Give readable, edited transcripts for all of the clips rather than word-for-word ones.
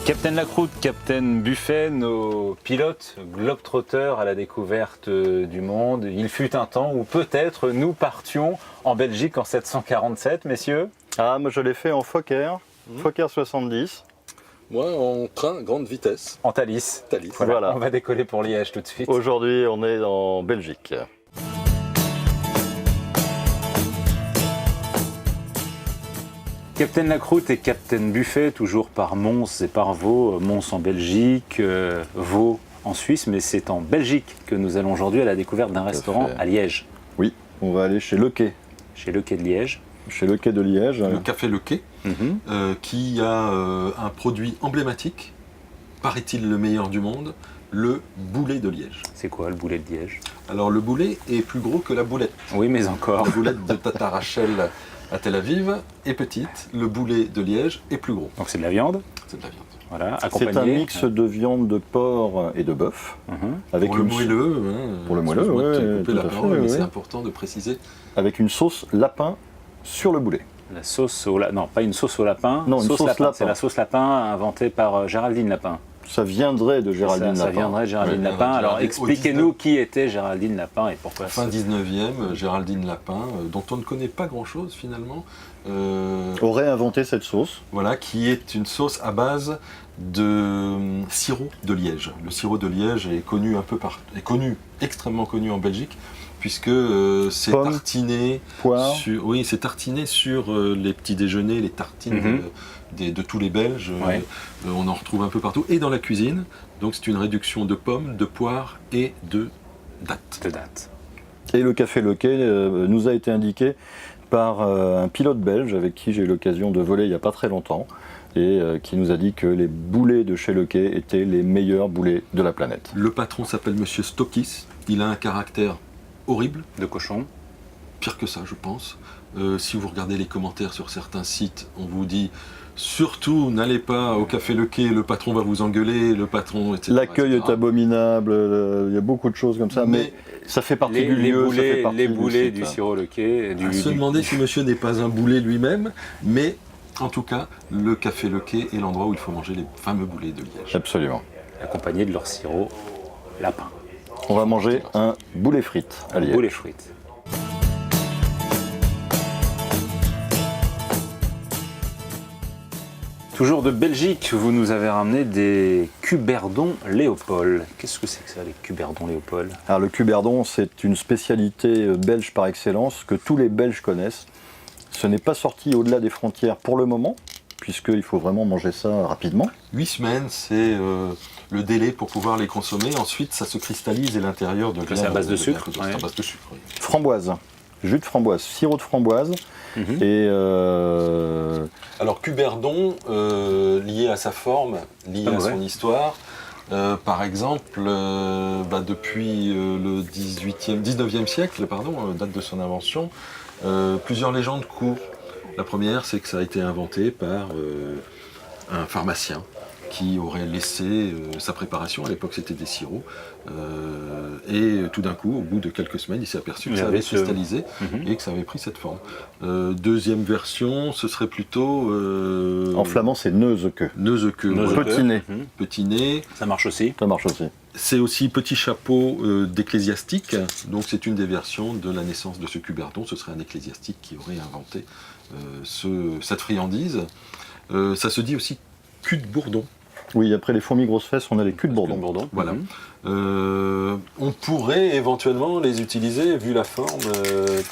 Captain Lacroute, Captain Buffet, nos pilotes globetrotters à la découverte du monde. Il fut un temps où peut-être nous partions en Belgique en 747, messieurs. Ah, moi je l'ai fait en Fokker, Fokker 70. Moi en train grande vitesse. En Thalys. Thalys. Voilà. On va décoller pour Liège tout de suite. Aujourd'hui on est en Belgique. Captain Lacroute et Captain Buffet, toujours par Mons et par Vaud. Mons en Belgique, Vaud en Suisse, mais c'est en Belgique que nous allons aujourd'hui à la découverte d'un restaurant à Liège. Oui, on va aller chez Le Quai. Chez Le Quai de Liège. Chez Le Quai de Liège. Le café Le Quai, qui a un produit emblématique, paraît-il le meilleur du monde, le boulet de Liège. C'est quoi le boulet de Liège? Alors le boulet est plus gros que la boulette. Oui, mais encore. La boulette de Tata Rachel à Tel Aviv est petite, le boulet de Liège est plus gros. Donc c'est de la viande. C'est de la viande. Voilà, C'est accompagné. un mix de viande de porc et de bœuf. Avec Pour le une, moelleux, Pour le moelleux, excuse-moi de te ouais, couper tout la à fait, parole, mais ouais. c'est important de préciser. avec une sauce lapin sur le boulet. La sauce au lapin. Non, pas une sauce au lapin. Non, une sauce lapin. C'est la sauce lapin inventée par Géraldine Lapin. Ça viendrait de Géraldine Ça Lapin. viendrait de Géraldine Ouais, Lapin. Alors Géraldine, expliquez-nous qui était Géraldine Lapin et pourquoi. Fin 19e, Géraldine Lapin, dont on ne connaît pas grand-chose finalement, Aurait inventé cette sauce. voilà, qui est une sauce à base de sirop de Liège. Le sirop de Liège est connu extrêmement connu en Belgique, puisque c'est Pommes, tartiné poire. c'est tartiné sur les petits déjeuners, les tartines de tous les Belges. Ouais. On en retrouve un peu partout, et dans la cuisine. Donc c'est une réduction de pommes, de poires et de dattes. De date. Et le café Le Quai nous a été indiqué par un pilote belge avec qui j'ai eu l'occasion de voler il n'y a pas très longtemps et qui nous a dit que les boulets de chez Le Quai étaient les meilleurs boulets de la planète. Le patron s'appelle Monsieur Stokis. Il a un caractère horrible, De cochon. pire que ça je pense. Si vous regardez les commentaires sur certains sites, on vous dit surtout n'allez pas au café Le Quai, le patron va vous engueuler, le patron, etc. L'accueil etc. est abominable, il y a beaucoup de choses comme ça, mais ça fait partie Les, du les lieu, ça fait boulets, partie les du boulets site. du sirop Le Quai. À se demander si monsieur n'est pas un boulet lui-même, mais en tout cas, le café Le Quai est l'endroit où il faut manger les fameux boulets de Liège. Absolument. Accompagné de leur sirop lapin. On va manger un boulet frites à Liège. Boulet frites. Toujours de Belgique, vous nous avez ramené des cuberdons Léopold. Qu'est-ce que c'est que ça, les cuberdons Léopold? Alors, le cuberdon, c'est une spécialité belge par excellence que tous les Belges connaissent. Ce n'est pas sorti au-delà des frontières pour le moment, puisqu'il faut vraiment manger ça rapidement. 8 semaines, c'est le délai pour pouvoir les consommer. Ensuite, ça se cristallise et l'intérieur devient... c'est à base de sucre, C'est ouais. à base de sucre, oui. Framboise, jus de framboise, sirop de framboise et Alors, cuberdon, lié à sa forme, lié à son histoire, par exemple, depuis le 19e siècle, date de son invention, plusieurs légendes courent. La première, c'est que ça a été inventé par un pharmacien qui aurait laissé sa préparation, à l'époque c'était des sirops, et tout d'un coup, au bout de quelques semaines, il s'est aperçu que ça avait cristallisé et que ça avait pris cette forme. Deuxième version, ce serait plutôt... en flamand, c'est neuzequeux. Neuzequeux. Petit nez, Petit nez. Ça marche aussi. ça marche aussi. C'est aussi petit chapeau d'ecclésiastique, donc c'est une des versions de la naissance de ce cuberdon. Ce serait un ecclésiastique qui aurait inventé cette friandise. Ça se dit aussi cul de bourdon. Oui, après les fourmis grosses fesses, on a les culs de bourdon. Voilà. On pourrait éventuellement les utiliser, vu la forme,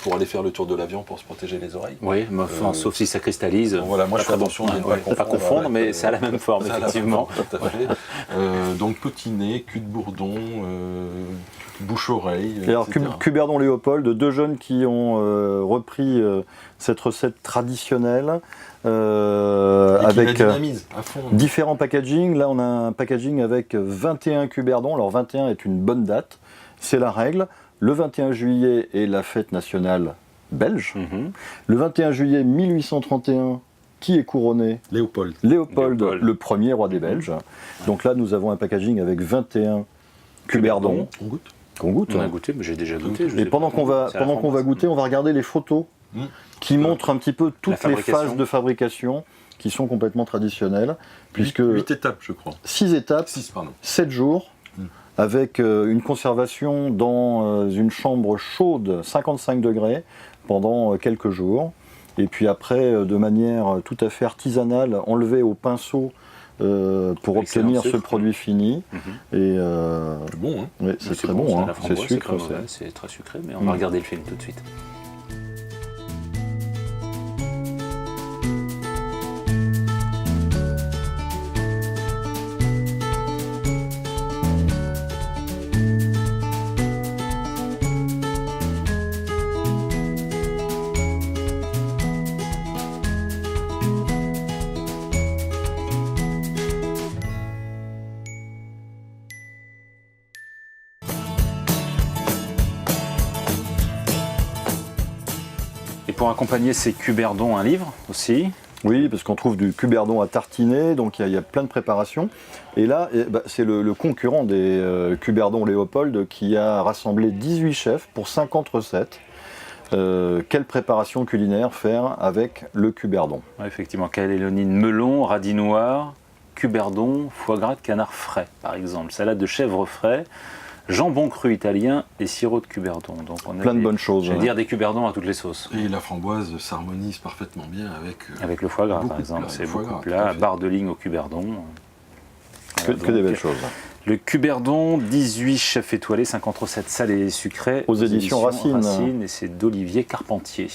pour aller faire le tour de l'avion pour se protéger les oreilles. Oui, mais enfin, sauf si ça cristallise. Voilà, moi je fais attention de ne pas confondre, mais c'est à la même forme, Ça a la effectivement. forme, tout à fait. Donc petit nez, cul de bourdon, bouche-oreille, Et alors, etc. Cuberdon Léopold, deux jeunes qui ont repris cette recette traditionnelle Et qui avec la dynamise à fond. différents packaging. Là, on a un packaging avec 21 cuberdons. Alors, 21 est une bonne date, c'est la règle. Le 21 juillet est la fête nationale belge. Le 21 juillet 1831, qui est couronné? Léopold. Léopold, le premier roi des Belges. Donc là, nous avons un packaging avec 21 cuberdons. On goûte. Qu'on goûte. On a goûté, mais j'ai déjà goûté. Et pendant qu'on va goûter, on va regarder les photos qui montrent un petit peu toutes les fabrication. phases de fabrication, qui sont complètement traditionnelles, puisque 8 étapes, je crois. 6 étapes, 7 jours, avec une conservation dans une chambre chaude, 55 degrés, pendant quelques jours. Et puis après, de manière tout à fait artisanale, enlevé au pinceau pour obtenir ce produit fini. Et c'est bon, hein. Oui, c'est très bon, hein. C'est sucre. C'est très sucré, mais on va regarder le film tout de suite. Et pour accompagner ces cuberdons, un livre aussi. Oui, parce qu'on trouve du cuberdon à tartiner, donc il y a plein de préparations. Et là, c'est le concurrent des cuberdons Léopold qui a rassemblé 18 chefs pour 50 recettes. Quelle préparation culinaire faire avec le cuberdon? Ouais, effectivement, cannellonine melon, radis noir, cuberdon, foie gras de canard frais, par exemple, salade de chèvre frais, jambon cru italien et sirop de cuberdon. Donc on a plein de bonnes choses. Je veux dire des cuberdons à toutes les sauces. Et la framboise s'harmonise parfaitement bien avec le foie gras, par exemple. C'est beaucoup plat, barre de ligne au cuberdon. Que des belles choses. Le cuberdon, 18 chefs étoilés, 50 recettes salées et sucrées. Aux éditions Racine. Et c'est d'Olivier Carpentier.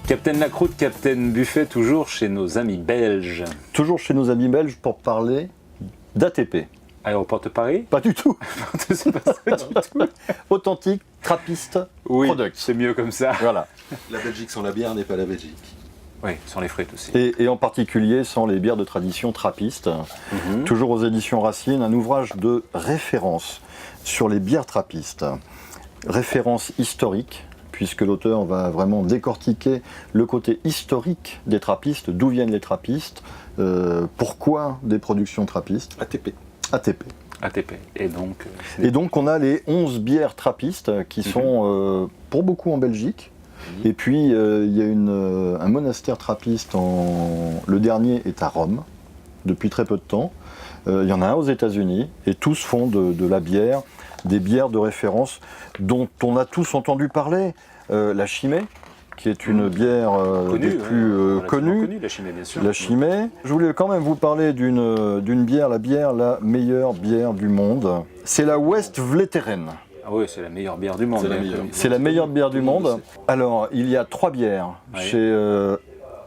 Captain Lacroute, Captain Buffet, toujours chez nos amis belges. Toujours chez nos amis belges pour parler d'ATP. Aéroport de Paris? Pas du tout. C'est pas ça du tout. Authentique, trappiste, oui, product. C'est mieux comme ça. Voilà. La Belgique sans la bière n'est pas la Belgique. Oui, sans les frites aussi. Et en particulier sans les bières de tradition trappistes. Toujours aux éditions Racine, un ouvrage de référence sur les bières trappistes. Référence historique, puisque l'auteur va vraiment décortiquer le côté historique des trappistes, d'où viennent les trappistes, pourquoi des productions trappistes. ATP. Et donc on a les 11 bières trappistes qui sont pour beaucoup en Belgique. Et puis il y a un monastère trappiste, le dernier est à Rome, depuis très peu de temps. Il y en a un aux États-Unis, et tous font de la bière, des bières de référence dont on a tous entendu parler. La Chimay, qui est une bière des plus connues. La Chimay, bien sûr. La Chimay. Je voulais quand même vous parler d'une bière, la meilleure bière du monde. C'est la Westvleteren. Ah oui, c'est la meilleure bière du monde. C'est la meilleure bière du monde. Alors, il y a 3 bières chez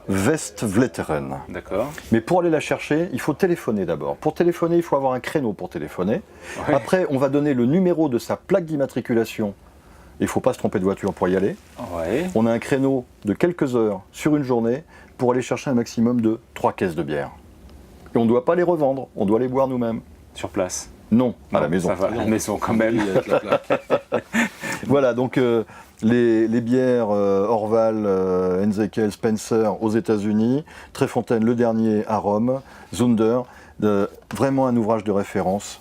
Westvleteren. D'accord. Mais pour aller la chercher, il faut téléphoner d'abord. Pour téléphoner, il faut avoir un créneau pour téléphoner. Ouais. Après, on va donner le numéro de sa plaque d'immatriculation. Il ne faut pas se tromper de voiture pour y aller. Ouais. On a un créneau de quelques heures sur une journée pour aller chercher un maximum de 3 caisses de bière. Et on ne doit pas les revendre, on doit les boire nous-mêmes. Sur place? Non, à la maison. Ça va, à la maison quand même. Voilà, donc les bières Orval, Henzekel, Spencer aux États-Unis, Tréfontaine le dernier à Rome, Zunder, vraiment un ouvrage de référence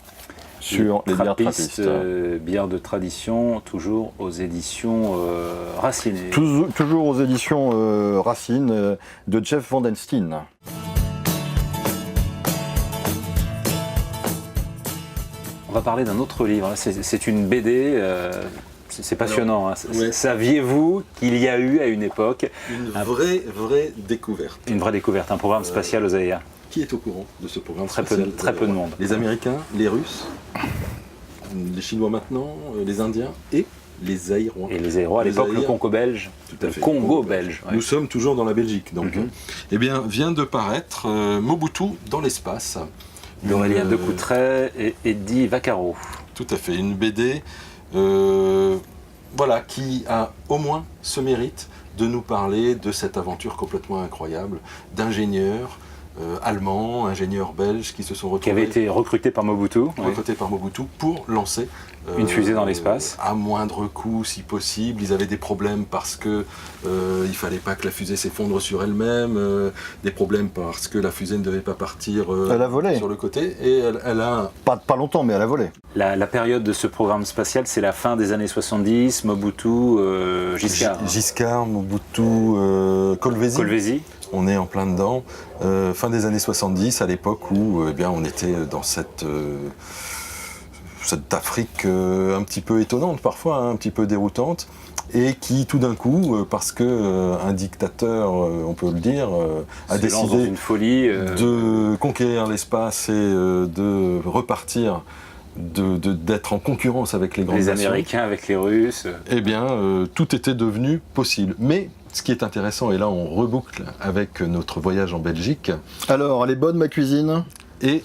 sur les bières trappistes. Bières de tradition, toujours aux éditions Racine. Toujours aux éditions Racine de Jeff Vandenstein. On va parler d'un autre livre. C'est une BD. C'est passionnant. Alors, hein. Saviez-vous qu'il y a eu à une époque une vraie découverte? Une vraie découverte, un programme spatial aux AIA. Qui est au courant de ce programme spatial? Très peu de monde. Les Américains, les Russes, les Chinois maintenant, les Indiens et les Aïrois. Et les Aïrois, à l'époque, le Congo belge. Tout à fait. Congo belge. Nous sommes toujours dans la Belgique. Donc, eh bien, vient de paraître Mobutu dans l'espace. D'Aurélien Decoutret et Eddie Vaccaro. Tout à fait, une BD voilà, qui a au moins ce mérite de nous parler de cette aventure complètement incroyable d'ingénieurs allemands, ingénieurs belges qui se sont retrouvés. Qui avait été recruté par Mobutu. Recrutés par Mobutu pour lancer une fusée dans l'espace. À moindre coût si possible. Ils avaient des problèmes parce que il fallait pas que la fusée s'effondre sur elle-même, des problèmes parce que la fusée ne devait pas partir elle a volé. Sur le côté. Et elle a... Pas longtemps, mais elle a volé. La période de ce programme spatial, c'est la fin des années 70, Mobutu, Giscard. Giscard, Mobutu, Kolwezi. On est en plein dedans. Fin des années 70, à l'époque où eh bien, on était dans cette Afrique un petit peu étonnante parfois, un petit peu déroutante, et qui tout d'un coup, parce que un dictateur, on peut le dire, a décidé une folie, de conquérir l'espace et de repartir, d'être en concurrence avec les grandes nations. Les Américains avec les Russes. Eh bien, tout était devenu possible. Mais ce qui est intéressant, et là on reboucle avec notre voyage en Belgique. Alors, elle est bonne ma cuisine? Et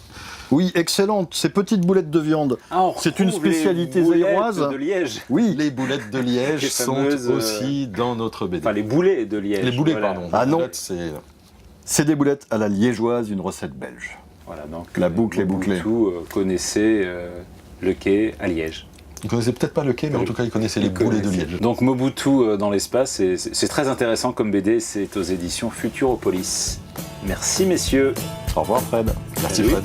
oui, excellente. Ces petites boulettes de viande, c'est une spécialité zaïroise. De Liège. Oui. Les boulettes de Liège sont aussi dans notre BD. Enfin, les boulets de Liège. Les boulets, voilà. Pardon. Ah non, c'est des boulettes à la liégeoise, une recette belge. Voilà, donc la boucle est bouclée. Mobutu connaissait le quai à Liège. Il connaissait peut-être pas le quai, mais en tout cas il connaissait les boulets de Liège. Donc Mobutu dans l'espace, c'est très intéressant comme BD, c'est aux éditions Futuropolis. Merci messieurs. Au revoir Fred. Merci Fred.